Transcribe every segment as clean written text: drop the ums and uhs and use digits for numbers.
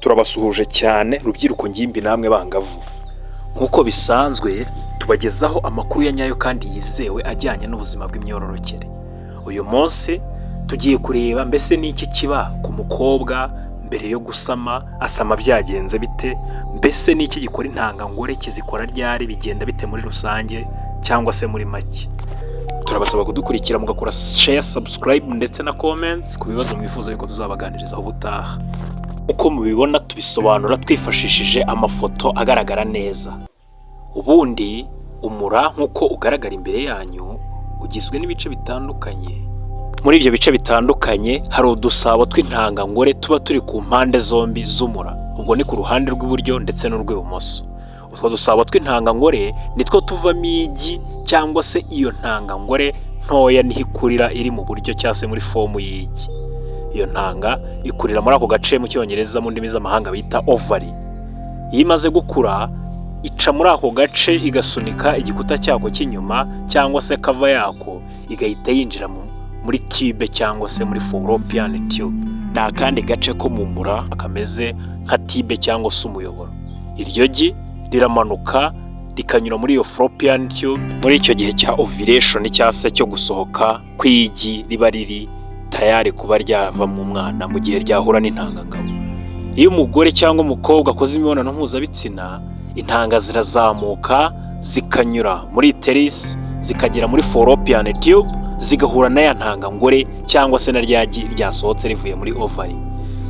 Turabasuhuje cyane rubyiruko ngimbi namwe bangavu. Nk'uko bisanzwe tubagezaho amakuru ya nyayo kandi yizewe ajyanye n'ubuzima bw'imyororokere. Uyu munsi tugiye kureba mbese n'iki kiba ku mukobwa mbere yo gusama, asama byagenze bite, mbese n'iki gikora intangangore, kizikora ryari, bigenda bite muri rusange cyangwa se muri make. Turabasaba kudukurikira mugakora share, subscribe ndetse na comments ku bibazo mwifuza yuko tuzabaganirizaho ubutaha. Uko mubibona tubisobanura twifashishije amafoto agaragara neza. Ubundi umura nk'uko ugaragara imbere yanyu ugizwe n'ibice bitandukanye. Muri ibyo bice bitandukanye hari udusabo tw'intangangore tuba turi ku mpande zombi z'umura. Ubwo ni ku ruhande rw'iburyo ndetse n'urw'ibumoso. Utwo dusabo tw'intangangore nitwo tuvamo igi cyangwa se iyo ntangangore ntoya niho ikurira iri mu buryo cyangwa se muri fomu y'igi. Iyo ntanga ikurira muri ako gace mu cyongereza mu ndimi z'amahanga bita ovary. Iyo imaze gukura ica muri ako gace igasunika igikuta cyako cy'inyuma cyangwa se kava yako igahita yinjira muri tube cyangwa se muri fallopian tube. Ni akandi gace ko mu mura kameze nka tube cyangwa se umuyoboro. Iryo gi riramanuka rikanyura muri iyo fallopian tube. Muri icyo gihe cya ovulation cyangwa se cyo gusohoka kw'igi riba riri tayari kuba ryava mu mwana mu gihe ryahura n'intangangabo. Iyo umugore cyangwa umukobwa akoze imibonano mpuzabitsina, intanga zirazamuka zikanyura muri uterus zikagera muri fallopian tube zigahura na ya ntangangore cyangwa se na ryagi ryasohotse rivuye muri ovary.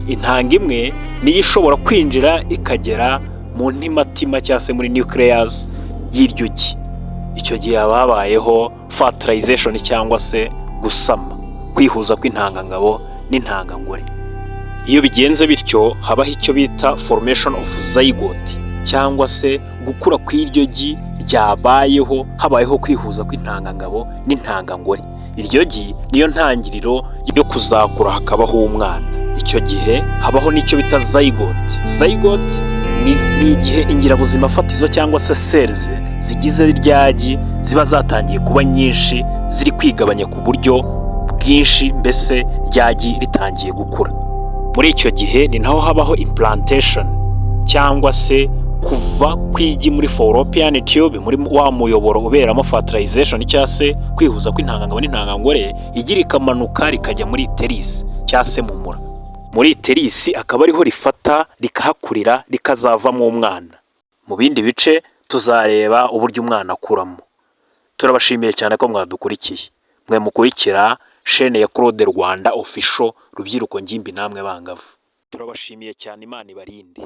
Intanga imwe niyo ishobora kwinjira ikagera mu ntimatima cyangwa se muri nucleus y'iryo gi. Icyo gihe haba habayeho fertilization cyangwa se gusama, kwihuza kw'intangangabo n'intangangore. Iyo bigenze bityo habaho icyo bita formation of zygote cyangwa se gukura kw'iryo gi ryabayeho, habayeho kwihuza kw'intangangabo n'intangangore. Iryo gi niyo ntangiriro yo kuzakura hakabaho umwana. Icyo gihe habaho n'icyo bita zygote. Zygote ni igihe ingirabuzima fatizo cyangwa se cells zigize ryagi ziba zatangiye kuba nyinshi, ziri kwigabanya ku buryo bwinshi, mbese ryagi ritangiye gukura. Muri icyo gihe ni naho habaho implantation cyangwa se kuva kw'igi muri fallopian tube, muri wa muyoboro uberamo fertilization cyangwa se kwihuza kw'intangangabo n'intangangore, igi rikamanuka rikajya muri uterus cyangwa se mu mura. Muri uterus akaba ariho rifata rikahakurira rikazavamo umwana. Mu bindi bice tuzareba uburyo umwana akuramo. Turabashimiye cyane ko mwadukurikiye. Mwe mukurikira chaîne ya Claude Rwanda official rubyiruko ngimbi namwe bangavu. Turabashimiye cyane, Imana ibarinde.